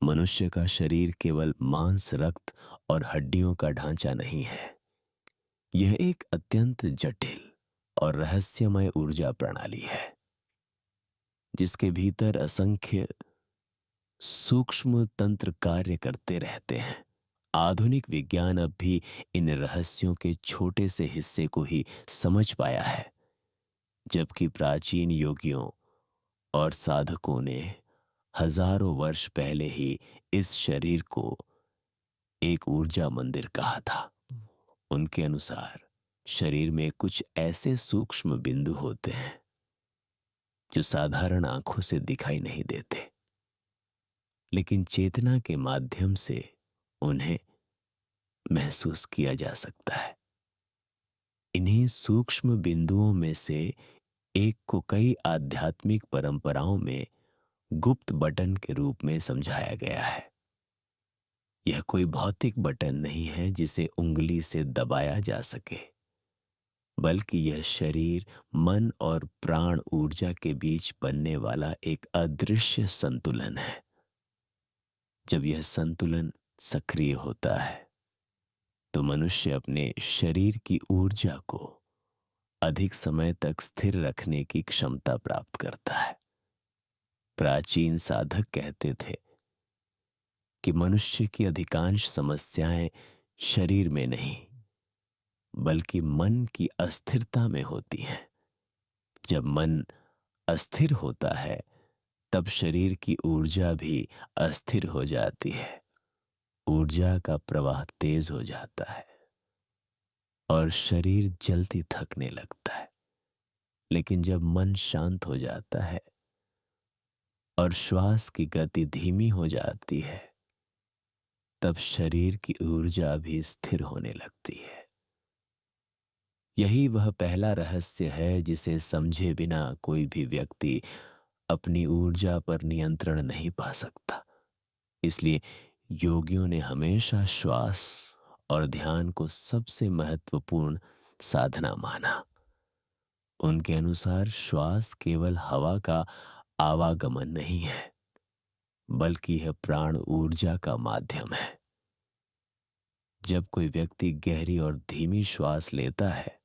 मनुष्य का शरीर केवल मांस, रक्त और हड्डियों का ढांचा नहीं है। यह एक अत्यंत जटिल और रहस्यमय ऊर्जा प्रणाली है, जिसके भीतर असंख्य सूक्ष्म तंत्र कार्य करते रहते हैं। आधुनिक विज्ञान अब भी इन रहस्यों के छोटे से हिस्से को ही समझ पाया है, जबकि प्राचीन योगियों और साधकों ने हजारों वर्ष पहले ही इस शरीर को एक ऊर्जा मंदिर कहा था। उनके अनुसार शरीर में कुछ ऐसे सूक्ष्म बिंदु होते हैं जो साधारण आंखों से दिखाई नहीं देते, लेकिन चेतना के माध्यम से उन्हें महसूस किया जा सकता है। इन्हीं सूक्ष्म बिंदुओं में से एक को कई आध्यात्मिक परंपराओं में गुप्त बटन के रूप में समझाया गया है। यह कोई भौतिक बटन नहीं है जिसे उंगली से दबाया जा सके, बल्कि यह शरीर, मन और प्राण ऊर्जा के बीच बनने वाला एक अदृश्य संतुलन है। जब यह संतुलन सक्रिय होता है तो मनुष्य अपने शरीर की ऊर्जा को अधिक समय तक स्थिर रखने की क्षमता प्राप्त करता है। प्राचीन साधक कहते थे कि मनुष्य की अधिकांश समस्याएं शरीर में नहीं, बल्कि मन की अस्थिरता में होती हैं। जब मन अस्थिर होता है, तब शरीर की ऊर्जा भी अस्थिर हो जाती है। ऊर्जा का प्रवाह तेज हो जाता है और शरीर जल्दी थकने लगता है। लेकिन जब मन शांत हो जाता है और श्वास की गति धीमी हो जाती है, तब शरीर की ऊर्जा भी स्थिर होने लगती है। यही वह पहला रहस्य है जिसे समझे बिना कोई भी व्यक्ति अपनी ऊर्जा पर नियंत्रण नहीं पा सकता। इसलिए योगियों ने हमेशा श्वास और ध्यान को सबसे महत्वपूर्ण साधना माना। उनके अनुसार श्वास केवल हवा का आवागमन नहीं है, बल्कि यह प्राण ऊर्जा का माध्यम है। जब कोई व्यक्ति गहरी और धीमी श्वास लेता है,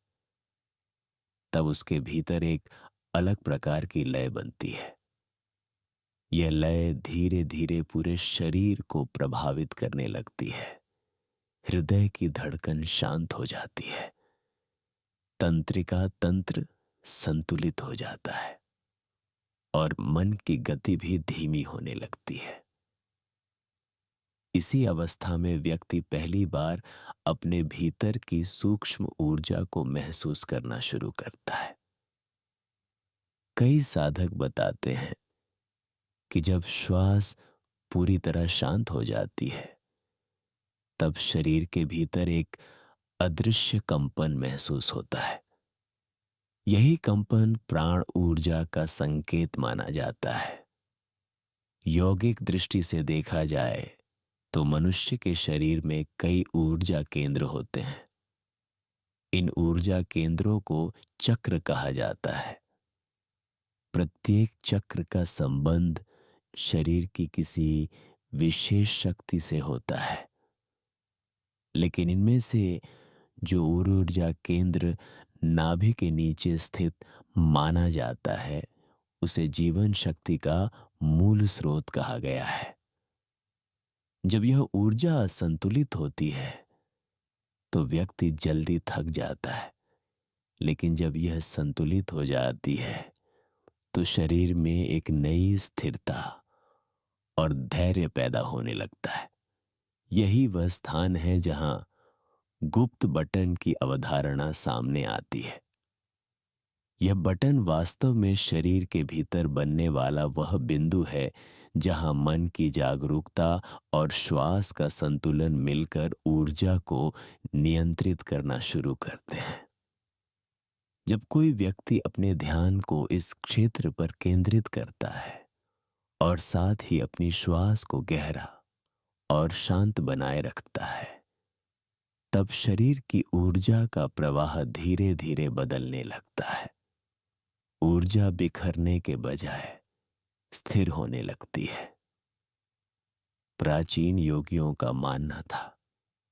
तब उसके भीतर एक अलग प्रकार की लय बनती है। यह लय धीरे धीरे पूरे शरीर को प्रभावित करने लगती है। हृदय की धड़कन शांत हो जाती है, तंत्रिका तंत्र संतुलित हो जाता है और मन की गति भी धीमी होने लगती है। इसी अवस्था में व्यक्ति पहली बार अपने भीतर की सूक्ष्म ऊर्जा को महसूस करना शुरू करता है। कई साधक बताते हैं कि जब श्वास पूरी तरह शांत हो जाती है, तब शरीर के भीतर एक अदृश्य कंपन महसूस होता है। यही कंपन प्राण ऊर्जा का संकेत माना जाता है। यौगिक दृष्टि से देखा जाए तो मनुष्य के शरीर में कई ऊर्जा केंद्र होते हैं। इन ऊर्जा केंद्रों को चक्र कहा जाता है। प्रत्येक चक्र का संबंध शरीर की किसी विशेष शक्ति से होता है, लेकिन इनमें से जो ऊर्जा केंद्र नाभि के नीचे स्थित माना जाता है, उसे जीवन शक्ति का मूल स्रोत कहा गया है। जब यह ऊर्जा असंतुलित होती है तो व्यक्ति जल्दी थक जाता है, लेकिन जब यह संतुलित हो जाती है तो शरीर में एक नई स्थिरता और धैर्य पैदा होने लगता है। यही वह स्थान है जहां गुप्त बटन की अवधारणा सामने आती है। यह बटन वास्तव में शरीर के भीतर बनने वाला वह बिंदु है जहां मन की जागरूकता और श्वास का संतुलन मिलकर ऊर्जा को नियंत्रित करना शुरू करते हैं। जब कोई व्यक्ति अपने ध्यान को इस क्षेत्र पर केंद्रित करता है और साथ ही अपनी श्वास को गहरा और शांत बनाए रखता है, तब शरीर की ऊर्जा का प्रवाह धीरे धीरे बदलने लगता है। ऊर्जा बिखरने के बजाय स्थिर होने लगती है। प्राचीन योगियों का मानना था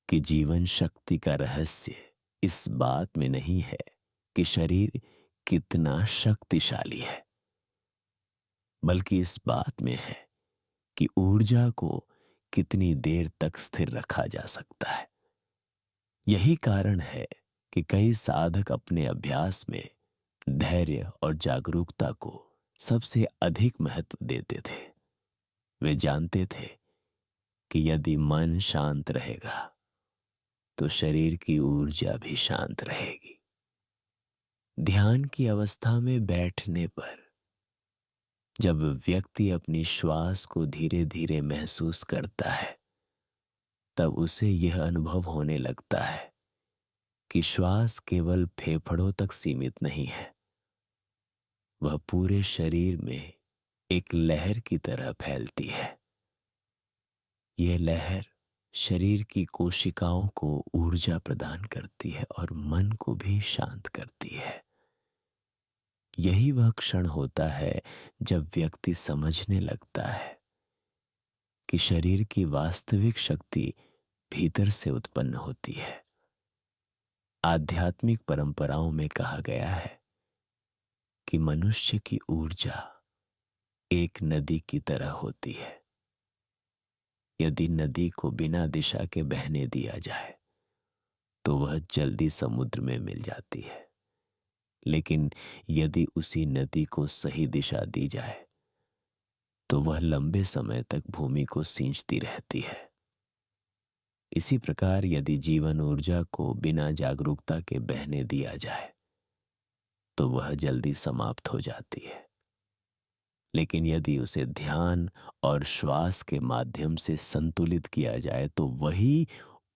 कि जीवन शक्ति का रहस्य इस बात में नहीं है कि शरीर कितना शक्तिशाली है, बल्कि इस बात में है कि ऊर्जा को कितनी देर तक स्थिर रखा जा सकता है। यही कारण है कि कई साधक अपने अभ्यास में धैर्य और जागरूकता को सबसे अधिक महत्व देते थे। वे जानते थे कि यदि मन शांत रहेगा तो शरीर की ऊर्जा भी शांत रहेगी। ध्यान की अवस्था में बैठने पर जब व्यक्ति अपनी श्वास को धीरे धीरे महसूस करता है, तब उसे यह अनुभव होने लगता है कि श्वास केवल फेफड़ों तक सीमित नहीं है, वह पूरे शरीर में एक लहर की तरह फैलती है। यह लहर शरीर की कोशिकाओं को ऊर्जा प्रदान करती है और मन को भी शांत करती है। यही वह क्षण होता है जब व्यक्ति समझने लगता है कि शरीर की वास्तविक शक्ति भीतर से उत्पन्न होती है। आध्यात्मिक परंपराओं में कहा गया है कि मनुष्य की ऊर्जा एक नदी की तरह होती है। यदि नदी को बिना दिशा के बहने दिया जाए तो वह जल्दी समुद्र में मिल जाती है, लेकिन यदि उसी नदी को सही दिशा दी जाए तो वह लंबे समय तक भूमि को सींचती रहती है। इसी प्रकार यदि जीवन ऊर्जा को बिना जागरूकता के बहने दिया जाए तो वह जल्दी समाप्त हो जाती है, लेकिन यदि उसे ध्यान और श्वास के माध्यम से संतुलित किया जाए तो वही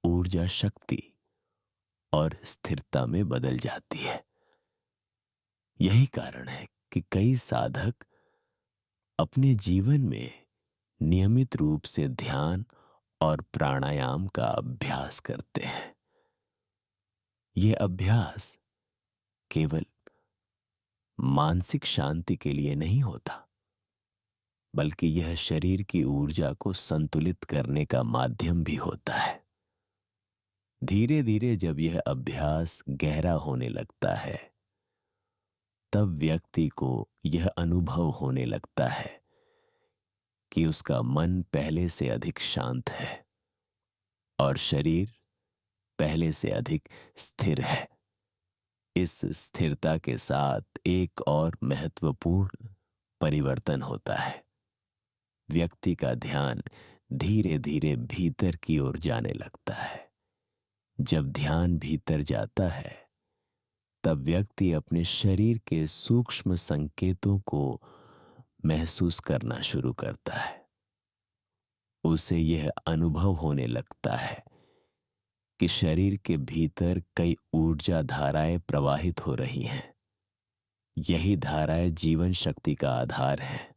ऊर्जा शक्ति और स्थिरता में बदल जाती है। यही कारण है कि कई साधक अपने जीवन में नियमित रूप से ध्यान और प्राणायाम का अभ्यास करते हैं। यह अभ्यास केवल मानसिक शांति के लिए नहीं होता, बल्कि यह शरीर की ऊर्जा को संतुलित करने का माध्यम भी होता है। धीरे धीरे जब यह अभ्यास गहरा होने लगता है, तब व्यक्ति को यह अनुभव होने लगता है कि उसका मन पहले से अधिक शांत है और शरीर पहले से अधिक स्थिर है। इस स्थिरता के साथ एक और महत्वपूर्ण परिवर्तन होता है। व्यक्ति का ध्यान धीरे धीरे भीतर की ओर जाने लगता है। जब ध्यान भीतर जाता है, तब व्यक्ति अपने शरीर के सूक्ष्म संकेतों को महसूस करना शुरू करता है। उसे यह अनुभव होने लगता है कि शरीर के भीतर कई ऊर्जा धाराएं प्रवाहित हो रही हैं। यही धाराएं जीवन शक्ति का आधार है।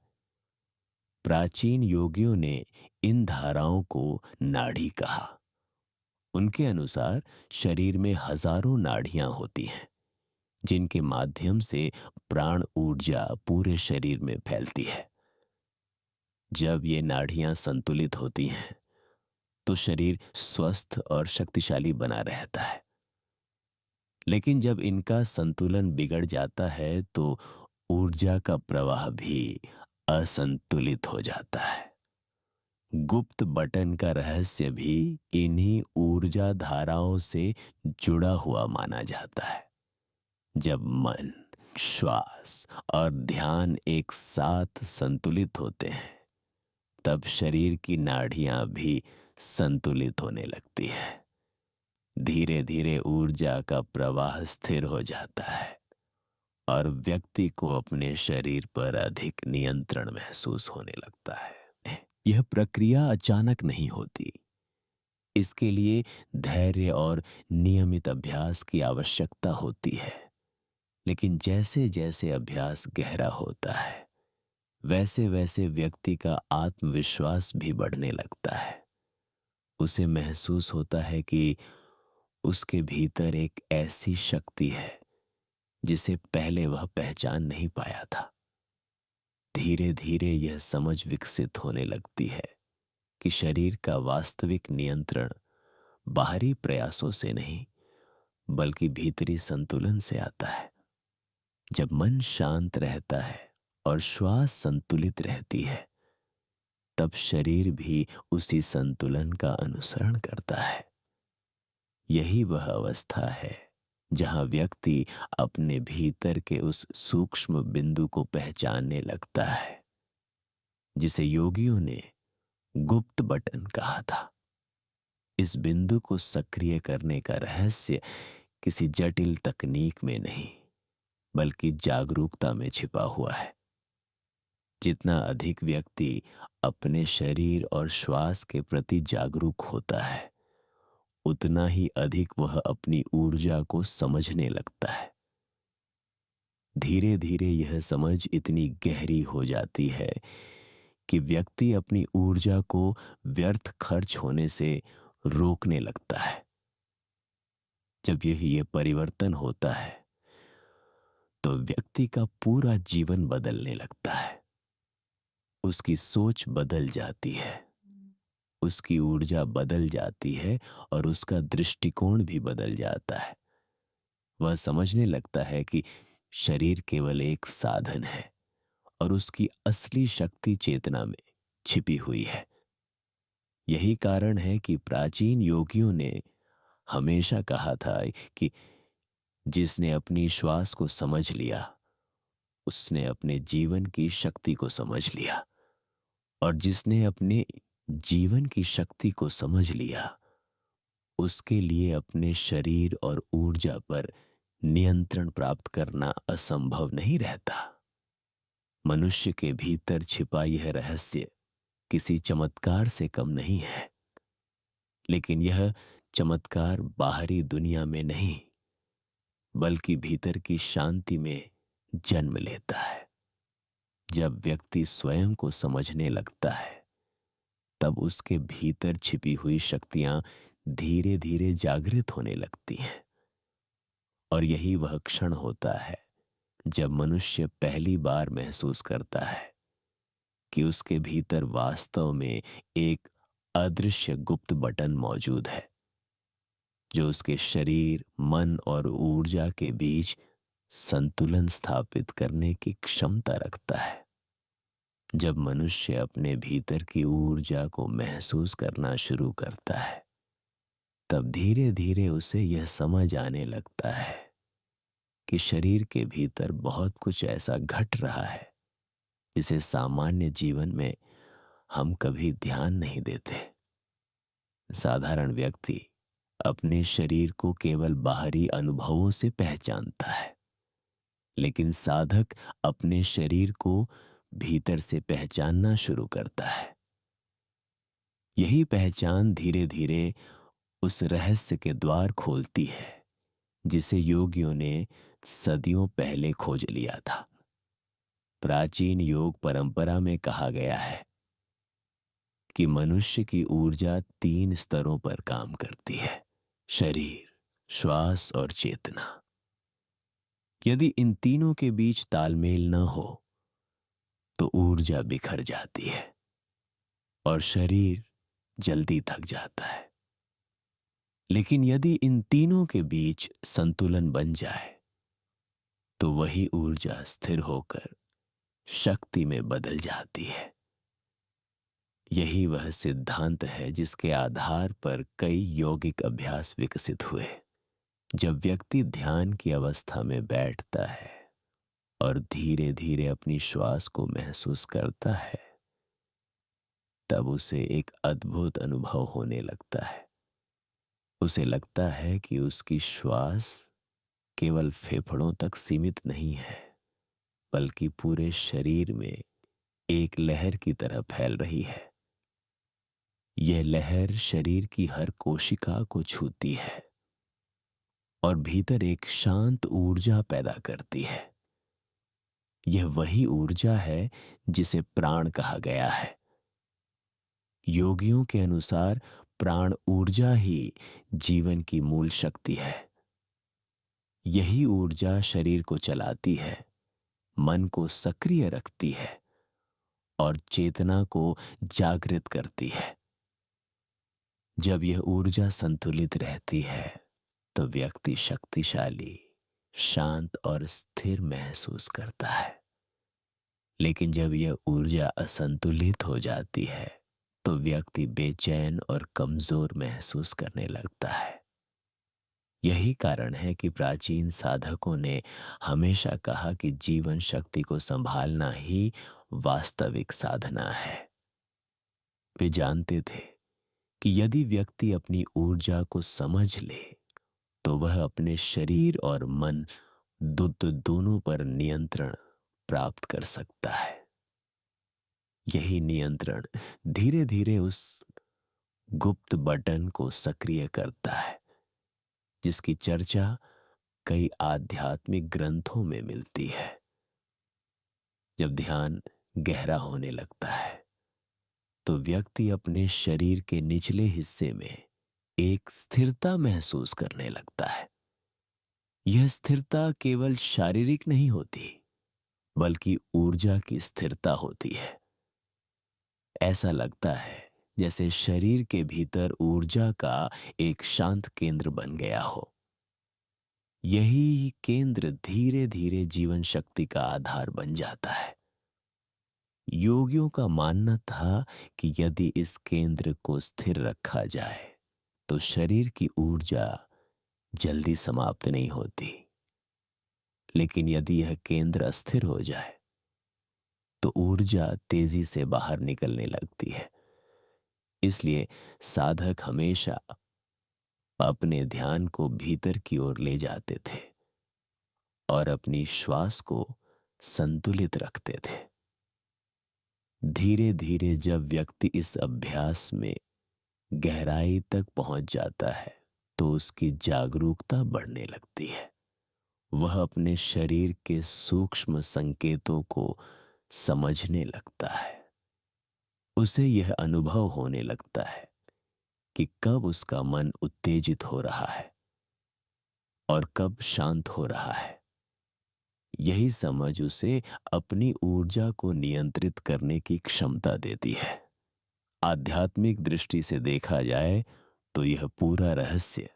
प्राचीन योगियों ने इन धाराओं को नाड़ी कहा। उनके अनुसार शरीर में हजारों नाड़ियां होती हैं, जिनके माध्यम से प्राण ऊर्जा पूरे शरीर में फैलती है। जब ये नाड़ियां संतुलित होती हैं तो शरीर स्वस्थ और शक्तिशाली बना रहता है, लेकिन जब इनका संतुलन बिगड़ जाता है तो ऊर्जा का प्रवाह भी असंतुलित हो जाता है। गुप्त बटन का रहस्य भी इन्हीं ऊर्जा धाराओं से जुड़ा हुआ माना जाता है। जब मन, श्वास और ध्यान एक साथ संतुलित होते हैं, तब शरीर की नाड़ियां भी संतुलित होने लगती है। धीरे धीरे ऊर्जा का प्रवाह स्थिर हो जाता है और व्यक्ति को अपने शरीर पर अधिक नियंत्रण महसूस होने लगता है। यह प्रक्रिया अचानक नहीं होती। इसके लिए धैर्य और नियमित अभ्यास की आवश्यकता होती है। लेकिन जैसे जैसे अभ्यास गहरा होता है, वैसे वैसे व्यक्ति का आत्मविश्वास भी बढ़ने लगता है। उसे महसूस होता है कि उसके भीतर एक ऐसी शक्ति है जिसे पहले वह पहचान नहीं पाया था। धीरे धीरे यह समझ विकसित होने लगती है कि शरीर का वास्तविक नियंत्रण बाहरी प्रयासों से नहीं बल्कि भीतरी संतुलन से आता है। जब मन शांत रहता है और श्वास संतुलित रहती है, तब शरीर भी उसी संतुलन का अनुसरण करता है। यही वह अवस्था है जहां व्यक्ति अपने भीतर के उस सूक्ष्म बिंदु को पहचानने लगता है, जिसे योगियों ने गुप्त बटन कहा था। इस बिंदु को सक्रिय करने का रहस्य किसी जटिल तकनीक में नहीं बल्कि जागरूकता में छिपा हुआ है। जितना अधिक व्यक्ति अपने शरीर और श्वास के प्रति जागरूक होता है, उतना ही अधिक वह अपनी ऊर्जा को समझने लगता है। धीरे धीरे यह समझ इतनी गहरी हो जाती है कि व्यक्ति अपनी ऊर्जा को व्यर्थ खर्च होने से रोकने लगता है। जब यह परिवर्तन होता है तो व्यक्ति का पूरा जीवन बदलने लगता है। उसकी सोच बदल जाती है, उसकी ऊर्जा बदल जाती है और उसका दृष्टिकोण भी बदल जाता है। वह समझने लगता है कि शरीर केवल एक साधन है और उसकी असली शक्ति चेतना में छिपी हुई है। यही कारण है कि प्राचीन योगियों ने हमेशा कहा था कि जिसने अपनी श्वास को समझ लिया, उसने अपने जीवन की शक्ति को समझ लिया, और जिसने अपने जीवन की शक्ति को समझ लिया, उसके लिए अपने शरीर और ऊर्जा पर नियंत्रण प्राप्त करना असंभव नहीं रहता। मनुष्य के भीतर छिपा यह रहस्य किसी चमत्कार से कम नहीं है, लेकिन यह चमत्कार बाहरी दुनिया में नहीं बल्कि भीतर की शांति में जन्म लेता है। जब व्यक्ति स्वयं को समझने लगता है, तब उसके भीतर छिपी हुई शक्तियां धीरे धीरे जागृत होने लगती हैं। और यही वह क्षण होता है जब मनुष्य पहली बार महसूस करता है कि उसके भीतर वास्तव में एक अदृश्य गुप्त बटन मौजूद है, जो उसके शरीर, मन और ऊर्जा के बीच संतुलन स्थापित करने की क्षमता रखता है। जब मनुष्य अपने भीतर की ऊर्जा को महसूस करना शुरू करता है, तब धीरे धीरे उसे यह समझ आने लगता है कि शरीर के भीतर बहुत कुछ ऐसा घट रहा है जिसे सामान्य जीवन में हम कभी ध्यान नहीं देते। साधारण व्यक्ति अपने शरीर को केवल बाहरी अनुभवों से पहचानता है, लेकिन साधक अपने शरीर को भीतर से पहचानना शुरू करता है। यही पहचान धीरे धीरे उस रहस्य के द्वार खोलती है जिसे योगियों ने सदियों पहले खोज लिया था। प्राचीन योग परंपरा में कहा गया है कि मनुष्य की ऊर्जा 3 स्तरों पर काम करती है: शरीर, श्वास और चेतना। यदि इन तीनों के बीच तालमेल न हो तो ऊर्जा बिखर जाती है और शरीर जल्दी थक जाता है। लेकिन यदि इन तीनों के बीच संतुलन बन जाए तो वही ऊर्जा स्थिर होकर शक्ति में बदल जाती है। यही वह सिद्धांत है जिसके आधार पर कई यौगिक अभ्यास विकसित हुए। जब व्यक्ति ध्यान की अवस्था में बैठता है और धीरे धीरे अपनी श्वास को महसूस करता है, तब उसे एक अद्भुत अनुभव होने लगता है। उसे लगता है कि उसकी श्वास केवल फेफड़ों तक सीमित नहीं है, बल्कि पूरे शरीर में एक लहर की तरह फैल रही है। यह लहर शरीर की हर कोशिका को छूती है और भीतर एक शांत ऊर्जा पैदा करती है। यह वही ऊर्जा है जिसे प्राण कहा गया है। योगियों के अनुसार प्राण ऊर्जा ही जीवन की मूल शक्ति है। यही ऊर्जा शरीर को चलाती है, मन को सक्रिय रखती है और चेतना को जागृत करती है। जब यह ऊर्जा संतुलित रहती है तो व्यक्ति शक्तिशाली, शांत और स्थिर महसूस करता है। लेकिन जब यह ऊर्जा असंतुलित हो जाती है तो व्यक्ति बेचैन और कमजोर महसूस करने लगता है। यही कारण है कि प्राचीन साधकों ने हमेशा कहा कि जीवन शक्ति को संभालना ही वास्तविक साधना है। वे जानते थे कि यदि व्यक्ति अपनी ऊर्जा को समझ ले तो वह अपने शरीर और मन दोनों पर नियंत्रण प्राप्त कर सकता है। यही नियंत्रण धीरे धीरे उस गुप्त बटन को सक्रिय करता है जिसकी चर्चा कई आध्यात्मिक ग्रंथों में मिलती है। जब ध्यान गहरा होने लगता है तो व्यक्ति अपने शरीर के निचले हिस्से में एक स्थिरता महसूस करने लगता है। यह स्थिरता केवल शारीरिक नहीं होती बल्कि ऊर्जा की स्थिरता होती है। ऐसा लगता है जैसे शरीर के भीतर ऊर्जा का एक शांत केंद्र बन गया हो। यही केंद्र धीरे धीरे जीवन शक्ति का आधार बन जाता है। योगियों का मानना था कि यदि इस केंद्र को स्थिर रखा जाए तो शरीर की ऊर्जा जल्दी समाप्त नहीं होती। लेकिन यदि यह केंद्र अस्थिर हो जाए तो ऊर्जा तेजी से बाहर निकलने लगती है। इसलिए साधक हमेशा अपने ध्यान को भीतर की ओर ले जाते थे और अपनी श्वास को संतुलित रखते थे। धीरे धीरे जब व्यक्ति इस अभ्यास में गहराई तक पहुंच जाता है तो उसकी जागरूकता बढ़ने लगती है। वह अपने शरीर के सूक्ष्म संकेतों को समझने लगता है। उसे यह अनुभव होने लगता है कि कब उसका मन उत्तेजित हो रहा है और कब शांत हो रहा है। यही समझ उसे अपनी ऊर्जा को नियंत्रित करने की क्षमता देती है। आध्यात्मिक दृष्टि से देखा जाए तो यह पूरा रहस्य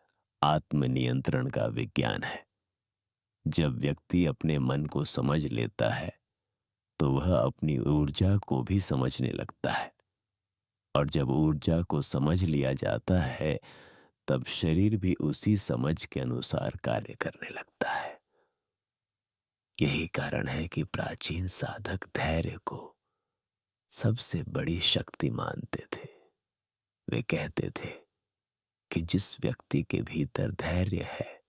आत्मनियंत्रण का विज्ञान है। जब व्यक्ति अपने मन को समझ लेता है तो वह अपनी ऊर्जा को भी समझने लगता है, और जब ऊर्जा को समझ लिया जाता है तब शरीर भी उसी समझ के अनुसार कार्य करने लगता है। यही कारण है कि प्राचीन साधक धैर्य को सबसे बड़ी शक्ति मानते थे। वे कहते थे कि जिस व्यक्ति के भीतर धैर्य है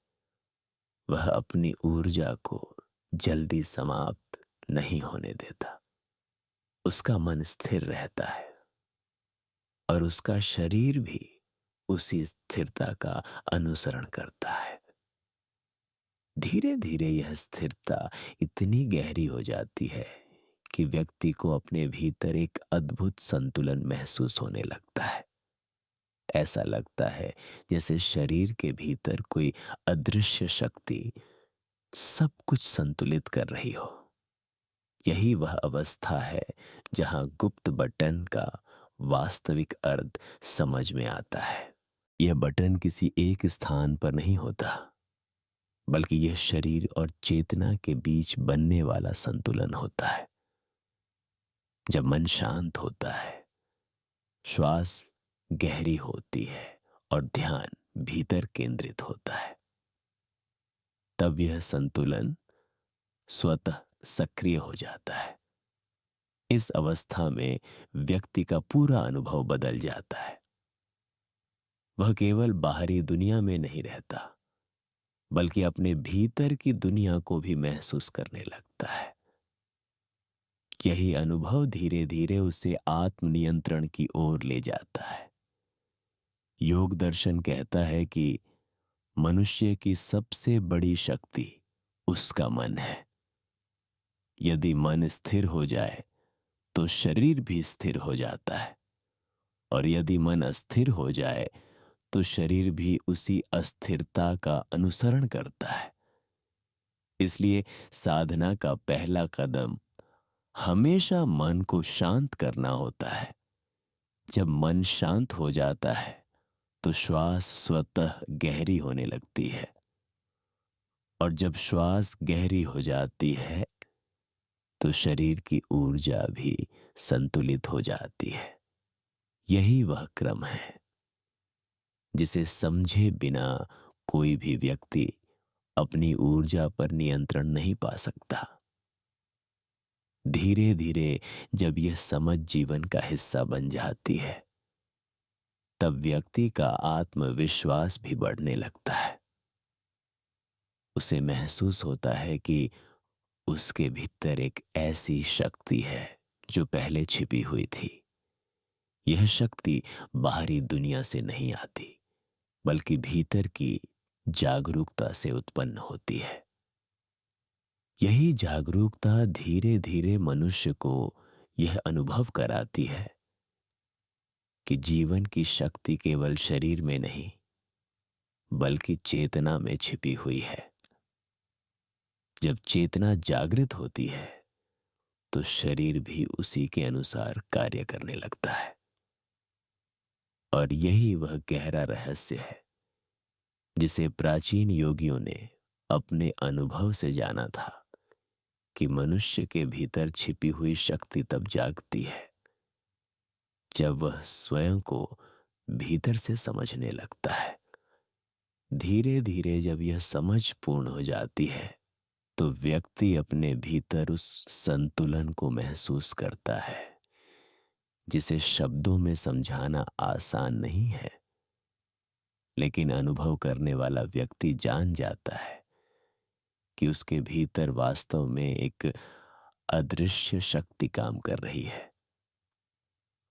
वह अपनी ऊर्जा को जल्दी समाप्त नहीं होने देता। उसका मन स्थिर रहता है और उसका शरीर भी उसी स्थिरता का अनुसरण करता है। धीरे धीरे यह स्थिरता इतनी गहरी हो जाती है कि व्यक्ति को अपने भीतर एक अद्भुत संतुलन महसूस होने लगता है। ऐसा लगता है जैसे शरीर के भीतर कोई अदृश्य शक्ति सब कुछ संतुलित कर रही हो। यही वह अवस्था है जहां गुप्त बटन का वास्तविक अर्थ समझ में आता है। यह बटन किसी एक स्थान पर नहीं होता बल्कि यह शरीर और चेतना के बीच बनने वाला संतुलन होता है। जब मन शांत होता है, श्वास गहरी होती है और ध्यान भीतर केंद्रित होता है, तब यह संतुलन स्वतः सक्रिय हो जाता है। इस अवस्था में व्यक्ति का पूरा अनुभव बदल जाता है। वह केवल बाहरी दुनिया में नहीं रहता बल्कि अपने भीतर की दुनिया को भी महसूस करने लगता है। यही अनुभव धीरे धीरे उसे आत्मनियंत्रण की ओर ले जाता है। योग दर्शन कहता है कि मनुष्य की सबसे बड़ी शक्ति उसका मन है। यदि मन स्थिर हो जाए तो शरीर भी स्थिर हो जाता है, और यदि मन अस्थिर हो जाए तो शरीर भी उसी अस्थिरता का अनुसरण करता है। इसलिए साधना का पहला कदम हमेशा मन को शांत करना होता है। जब मन शांत हो जाता है तो श्वास स्वतः गहरी होने लगती है, और जब श्वास गहरी हो जाती है तो शरीर की ऊर्जा भी संतुलित हो जाती है। यही वह क्रम है जिसे समझे बिना कोई भी व्यक्ति अपनी ऊर्जा पर नियंत्रण नहीं पा सकता। धीरे धीरे जब यह समझ जीवन का हिस्सा बन जाती है, तब व्यक्ति का आत्मविश्वास भी बढ़ने लगता है। उसे महसूस होता है कि उसके भीतर एक ऐसी शक्ति है जो पहले छिपी हुई थी। यह शक्ति बाहरी दुनिया से नहीं आती, बल्कि भीतर की जागरूकता से उत्पन्न होती है। यही जागरूकता धीरे धीरे मनुष्य को यह अनुभव कराती है कि जीवन की शक्ति केवल शरीर में नहीं, बल्कि चेतना में छिपी हुई है। जब चेतना जागृत होती है तो शरीर भी उसी के अनुसार कार्य करने लगता है। और यही वह गहरा रहस्य है जिसे प्राचीन योगियों ने अपने अनुभव से जाना था कि मनुष्य के भीतर छिपी हुई शक्ति तब जागती है जब वह स्वयं को भीतर से समझने लगता है। धीरे धीरे जब यह समझ पूर्ण हो जाती है तो व्यक्ति अपने भीतर उस संतुलन को महसूस करता है जिसे शब्दों में समझाना आसान नहीं है, लेकिन अनुभव करने वाला व्यक्ति जान जाता है कि उसके भीतर वास्तव में एक अदृश्य शक्ति काम कर रही है।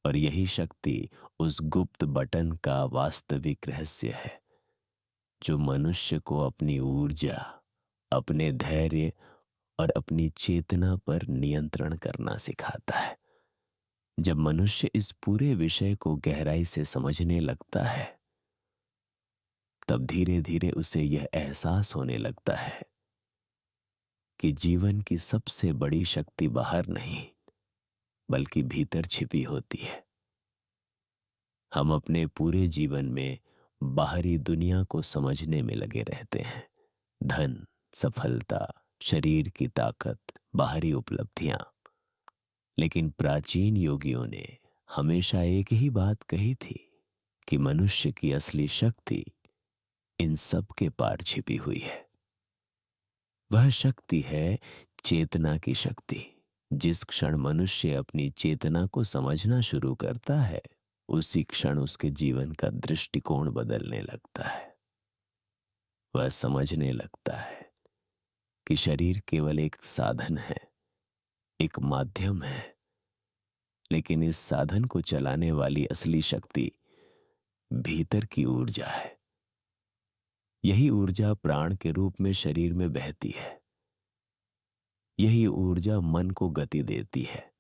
और यही शक्ति उस गुप्त बटन का वास्तविक रहस्य है जो मनुष्य को अपनी ऊर्जा, अपने धैर्य और अपनी चेतना पर नियंत्रण करना सिखाता है। जब मनुष्य इस पूरे विषय को गहराई से समझने लगता है, तब धीरे धीरे उसे यह एहसास होने लगता है कि जीवन की सबसे बड़ी शक्ति बाहर नहीं, बल्कि भीतर छिपी होती है। हम अपने पूरे जीवन में बाहरी दुनिया को समझने में लगे रहते हैं। धन, सफलता, शरीर की ताकत, बाहरी उपलब्धियां। लेकिन प्राचीन योगियों ने हमेशा एक ही बात कही थी कि मनुष्य की असली शक्ति इन सब के पार छिपी हुई है। वह शक्ति है चेतना की शक्ति। जिस क्षण मनुष्य अपनी चेतना को समझना शुरू करता है, उसी क्षण उसके जीवन का दृष्टिकोण बदलने लगता है। वह समझने लगता है कि शरीर केवल एक साधन है, एक माध्यम है, लेकिन इस साधन को चलाने वाली असली शक्ति भीतर की ऊर्जा है। यही ऊर्जा प्राण के रूप में शरीर में बहती है। यही ऊर्जा मन को गति देती है,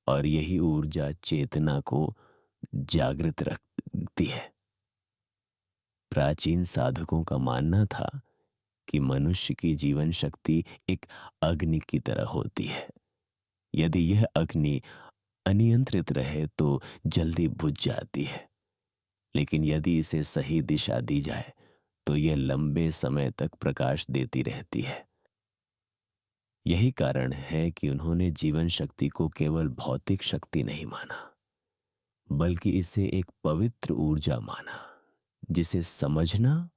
और यही ऊर्जा चेतना को जागृत रखती है। प्राचीन साधकों का मानना था कि मनुष्य की जीवन शक्ति एक अग्नि की तरह होती है। यदि यह अग्नि अनियंत्रित रहे तो जल्दी बुझ जाती है, लेकिन यदि इसे सही दिशा दी जाए तो यह लंबे समय तक प्रकाश देती रहती है। यही कारण है कि उन्होंने जीवन शक्ति को केवल भौतिक शक्ति नहीं माना, बल्कि इसे एक पवित्र ऊर्जा माना जिसे समझना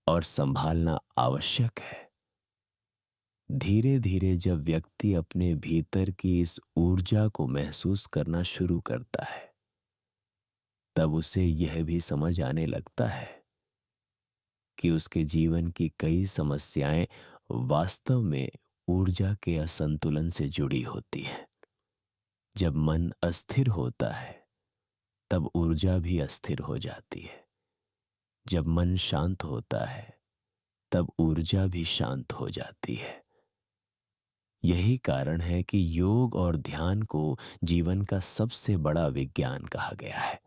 और संभालना आवश्यक है। धीरे धीरे जब व्यक्ति अपने भीतर की इस ऊर्जा को महसूस करना शुरू करता है, तब उसे यह भी समझ आने लगता है कि उसके जीवन की कई समस्याएं वास्तव में ऊर्जा के असंतुलन से जुड़ी होती हैं। जब मन अस्थिर होता है, तब ऊर्जा भी अस्थिर हो जाती है। जब मन शांत होता है, तब ऊर्जा भी शांत हो जाती है। यही कारण है कि योग और ध्यान को जीवन का सबसे बड़ा विज्ञान कहा गया है।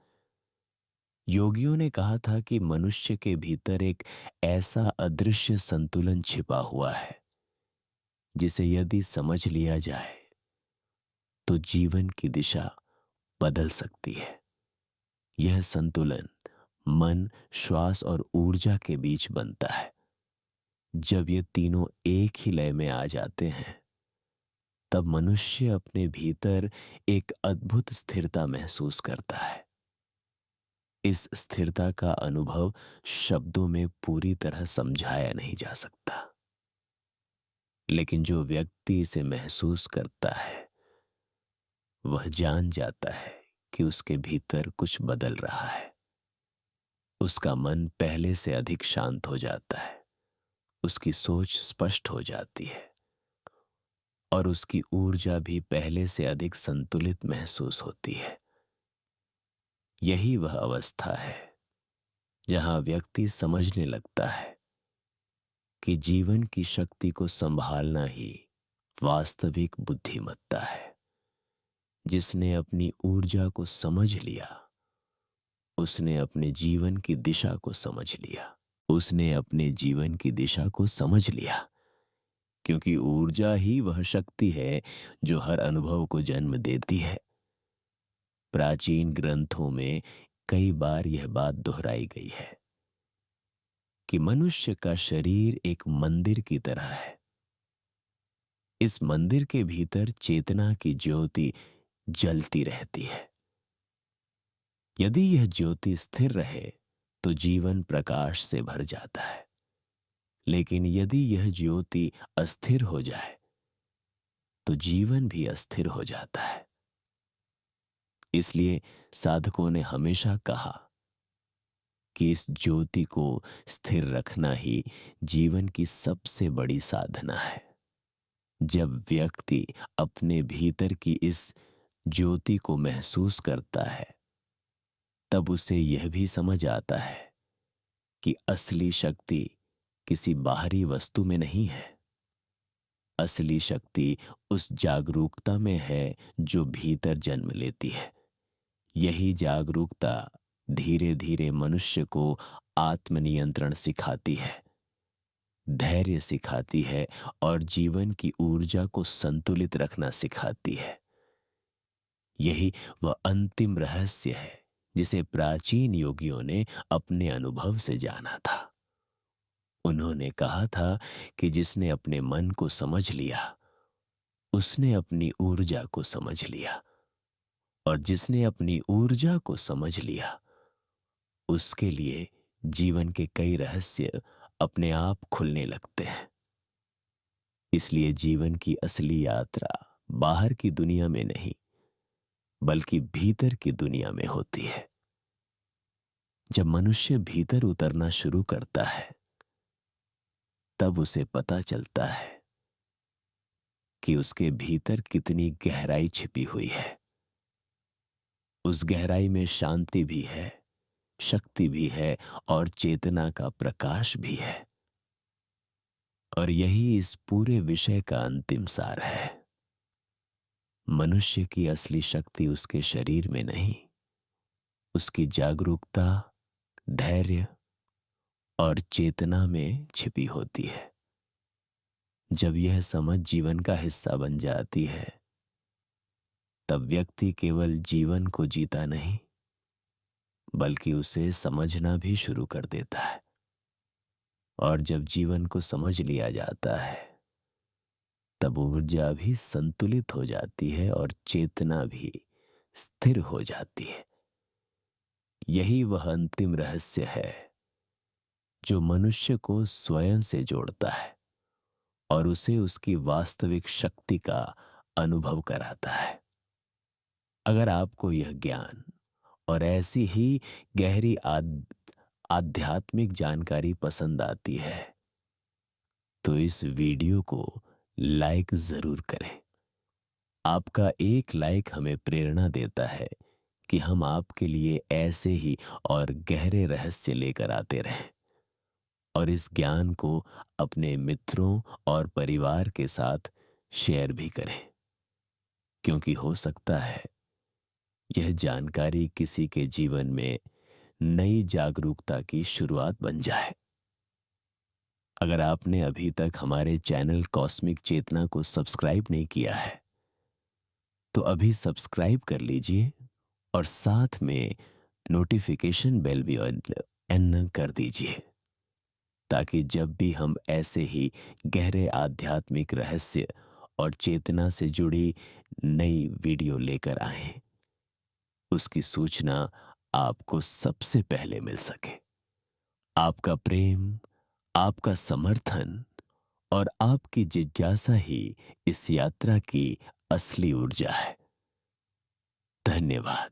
योगियों ने कहा था कि मनुष्य के भीतर एक ऐसा अदृश्य संतुलन छिपा हुआ है जिसे यदि समझ लिया जाए तो जीवन की दिशा बदल सकती है। यह संतुलन मन, श्वास और ऊर्जा के बीच बनता है। जब ये तीनों एक ही लय में आ जाते हैं, तब मनुष्य अपने भीतर एक अद्भुत स्थिरता महसूस करता है। इस स्थिरता का अनुभव शब्दों में पूरी तरह समझाया नहीं जा सकता, लेकिन जो व्यक्ति इसे महसूस करता है वह जान जाता है कि उसके भीतर कुछ बदल रहा है। उसका मन पहले से अधिक शांत हो जाता है, उसकी सोच स्पष्ट हो जाती है और उसकी ऊर्जा भी पहले से अधिक संतुलित महसूस होती है। यही वह अवस्था है जहां व्यक्ति समझने लगता है कि जीवन की शक्ति को संभालना ही वास्तविक बुद्धिमत्ता है। जिसने अपनी ऊर्जा को समझ लिया, उसने अपने जीवन की दिशा को समझ लिया। उसने अपने जीवन की दिशा को समझ लिया, क्योंकि ऊर्जा ही वह शक्ति है जो हर अनुभव को जन्म देती है। प्राचीन ग्रंथों में कई बार यह बात दोहराई गई है कि मनुष्य का शरीर एक मंदिर की तरह है। इस मंदिर के भीतर चेतना की ज्योति जलती रहती है। यदि यह ज्योति स्थिर रहे तो जीवन प्रकाश से भर जाता है, लेकिन यदि यह ज्योति अस्थिर हो जाए तो जीवन भी अस्थिर हो जाता है। इसलिए साधकों ने हमेशा कहा कि इस ज्योति को स्थिर रखना ही जीवन की सबसे बड़ी साधना है। जब व्यक्ति अपने भीतर की इस ज्योति को महसूस करता है, तब उसे यह भी समझ आता है कि असली शक्ति किसी बाहरी वस्तु में नहीं है। असली शक्ति उस जागरूकता में है जो भीतर जन्म लेती है। यही जागरूकता धीरे धीरे मनुष्य को आत्मनियंत्रण सिखाती है, धैर्य सिखाती है और जीवन की ऊर्जा को संतुलित रखना सिखाती है। यही वह अंतिम रहस्य है जिसे प्राचीन योगियों ने अपने अनुभव से जाना था। उन्होंने कहा था कि जिसने अपने मन को समझ लिया, उसने अपनी ऊर्जा को समझ लिया, और जिसने अपनी ऊर्जा को समझ लिया, उसके लिए जीवन के कई रहस्य अपने आप खुलने लगते हैं। इसलिए जीवन की असली यात्रा बाहर की दुनिया में नहीं, बल्कि भीतर की दुनिया में होती है। जब मनुष्य भीतर उतरना शुरू करता है, तब उसे पता चलता है कि उसके भीतर कितनी गहराई छिपी हुई है। उस गहराई में शांति भी है, शक्ति भी है और चेतना का प्रकाश भी है। और यही इस पूरे विषय का अंतिम सार है। मनुष्य की असली शक्ति उसके शरीर में नहीं, उसकी जागरूकता, धैर्य और चेतना में छिपी होती है। जब यह समझ जीवन का हिस्सा बन जाती है, तब व्यक्ति केवल जीवन को जीता नहीं, बल्कि उसे समझना भी शुरू कर देता है। और जब जीवन को समझ लिया जाता है, तब ऊर्जा भी संतुलित हो जाती है और चेतना भी स्थिर हो जाती है। यही वह अंतिम रहस्य है जो मनुष्य को स्वयं से जोड़ता है और उसे उसकी वास्तविक शक्ति का अनुभव कराता है। अगर आपको यह ज्ञान और ऐसी ही गहरी आध्यात्मिक जानकारी पसंद आती है, तो इस वीडियो को लाइक जरूर करें। आपका एक लाइक हमें प्रेरणा देता है कि हम आपके लिए ऐसे ही और गहरे रहस्य लेकर आते रहें, और इस ज्ञान को अपने मित्रों और परिवार के साथ शेयर भी करें, क्योंकि हो सकता है यह जानकारी किसी के जीवन में नई जागरूकता की शुरुआत बन जाए। अगर आपने अभी तक हमारे चैनल कॉस्मिक चेतना को सब्सक्राइब नहीं किया है, तो अभी सब्सक्राइब कर लीजिए और साथ में नोटिफिकेशन बेल भी ऑन कर दीजिए, ताकि जब भी हम ऐसे ही गहरे आध्यात्मिक रहस्य और चेतना से जुड़ी नई वीडियो लेकर आए, उसकी सूचना आपको सबसे पहले मिल सके। आपका प्रेम, आपका समर्थन और आपकी जिज्ञासा ही इस यात्रा की असली ऊर्जा है। धन्यवाद।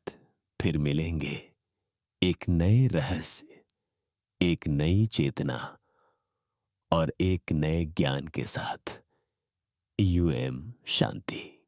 फिर मिलेंगे एक नए रहस्य, एक नई चेतना और एक नए ज्ञान के साथ। यूएम शांति।